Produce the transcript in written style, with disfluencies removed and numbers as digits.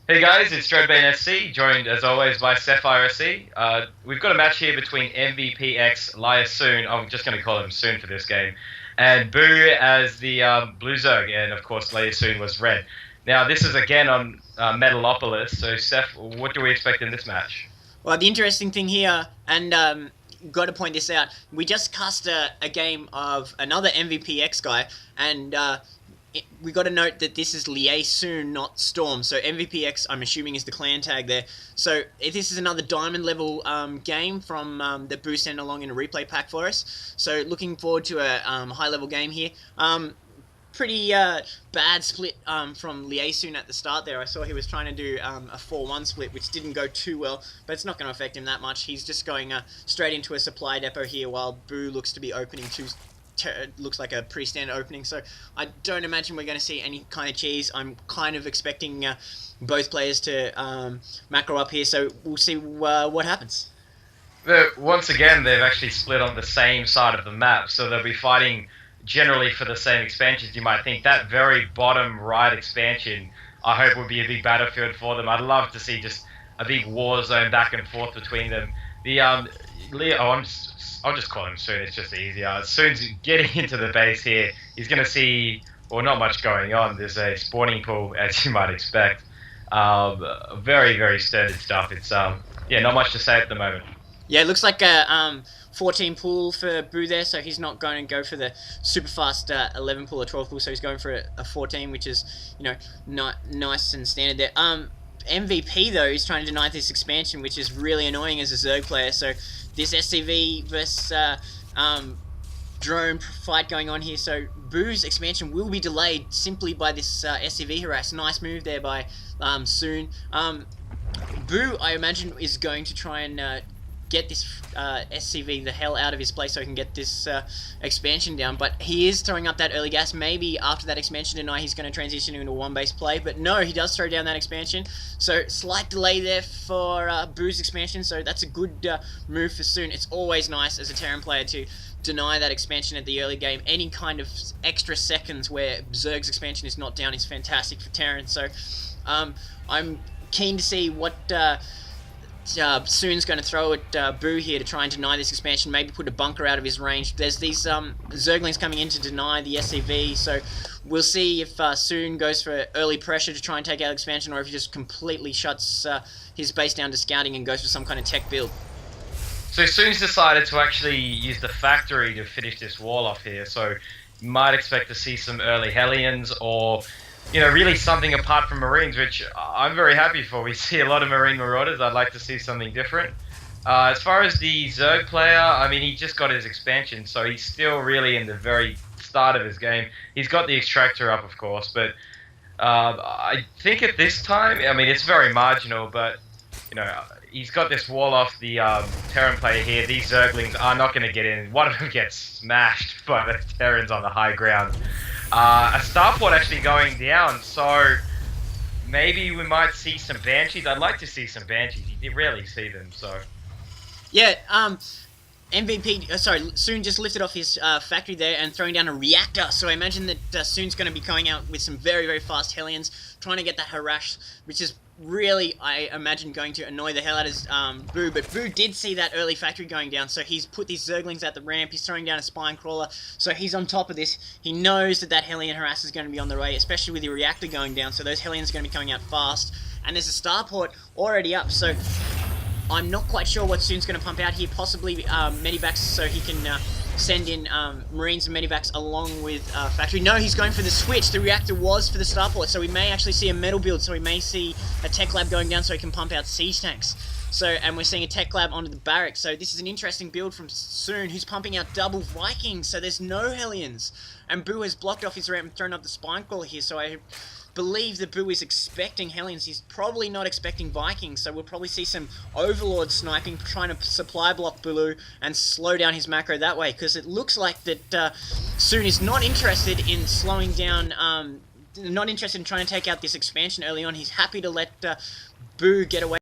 Hey guys, it's DreadbaneSC, joined as always by SephyreSC. We've got a match here between MVPxLiaSoon, I'm just going to call him Soon for this game, and Boo as the Blue Zerg, and of course LiaSoon was red. Now this is again on Metalopolis, so Seth, what do we expect in this match? Well, the interesting thing here, and got to point this out, we just cast a game of another MVPx guy, and we got to note that this is LiaSoon, not Storm. So MVPx, I'm assuming, is the clan tag there. So this is another diamond level game from that Boo sent along in a replay pack for us. So looking forward to a high level game here. Pretty bad split from LiaSoon at the start there. I saw he was trying to do a 4-1 split, which didn't go too well, but it's not going to affect him that much. He's just going straight into a supply depot here, while Boo looks to be opening looks like a pretty standard opening, so I don't imagine we're going to see any kind of cheese. I'm kind of expecting both players to macro up here, so we'll see what happens. Once again, they've actually split on the same side of the map, so they'll be fighting generally for the same expansions. You might think that very bottom right expansion, I hope, would be a big battlefield for them. I'd love to see just a big war zone back and forth between them. The I'll just call him Soon, it's just easier. Soon's getting into the base here. He's going to see, well, not much going on. There's a spawning pool, as you might expect. Very, very standard stuff. It's, yeah, not much to say at the moment. Yeah, it looks like a 14 pool for Boo there, so he's not going to go for the super fast 11 pool or 12 pool, so he's going for a 14, which is, you know, nice and standard there. MVP, though, is trying to deny this expansion, which is really annoying as a Zerg player. So this SCV versus drone fight going on here. So Boo's expansion will be delayed simply by this SCV harass. Nice move there by Soon. Boo, I imagine, is going to try and get this SCV the hell out of his place so he can get this expansion down, but he is throwing up that early gas. Maybe after that expansion deny he's going to transition into a one-base play, but no, he does throw down that expansion, so slight delay there for Boo's expansion, so that's a good move for Soon. It's always nice as a Terran player to deny that expansion at the early game. Any kind of extra seconds where Zerg's expansion is not down is fantastic for Terran, so I'm keen to see what Soon's going to throw at Boo here to try and deny this expansion, maybe put a bunker out of his range. There's these Zerglings coming in to deny the SCV, so we'll see if Soon goes for early pressure to try and take out expansion, or if he just completely shuts his base down to scouting and goes for some kind of tech build. So Soon's decided to actually use the factory to finish this wall off here, so you might expect to see some early Hellions, or you know, really something apart from Marines, which I'm very happy for. We see a lot of Marine Marauders. I'd like to see something different. As far as the Zerg player, I mean, he just got his expansion, so he's still really in the very start of his game. He's got the extractor up, of course, but I think at this time, I mean, it's very marginal, but, you know, he's got this wall off the Terran player here. These Zerglings are not going to get in. One of them gets smashed by the Terrans on the high ground. A starport actually going down, so maybe we might see some Banshees. I'd like to see some Banshees. You rarely see them, so. Yeah, Soon just lifted off his factory there and throwing down a reactor. So I imagine that Soon's going to be going out with some very, very fast Hellions, trying to get that harass, which is really, I imagine, going to annoy the hell out of Boo. But Boo did see that early factory going down, so he's put these Zerglings at the ramp. He's throwing down a spine crawler, so he's on top of this. He knows that Hellion harass is going to be on the way, especially with the reactor going down, so those Hellions are going to be coming out fast. And there's a starport already up, so I'm not quite sure what Soon's going to pump out here. Possibly medivacs, so he can send in Marines and medivacs along with factory. No, he's going for the switch. The reactor was for the starport, so we may actually see a metal build. So we may see a tech lab going down so he can pump out siege tanks. So, and we're seeing a tech lab onto the barracks. So this is an interesting build from Soon, who's pumping out double Vikings. So there's no Hellions, and Boo has blocked off his ramp and thrown up the spine crawler here. So I believe that Boo is expecting Hellions. He's probably not expecting Vikings, so we'll probably see some Overlord sniping, trying to supply block Bulu and slow down his macro that way, because it looks like that Soon is not interested in slowing down, not interested in trying to take out this expansion early on. He's happy to let Boo get away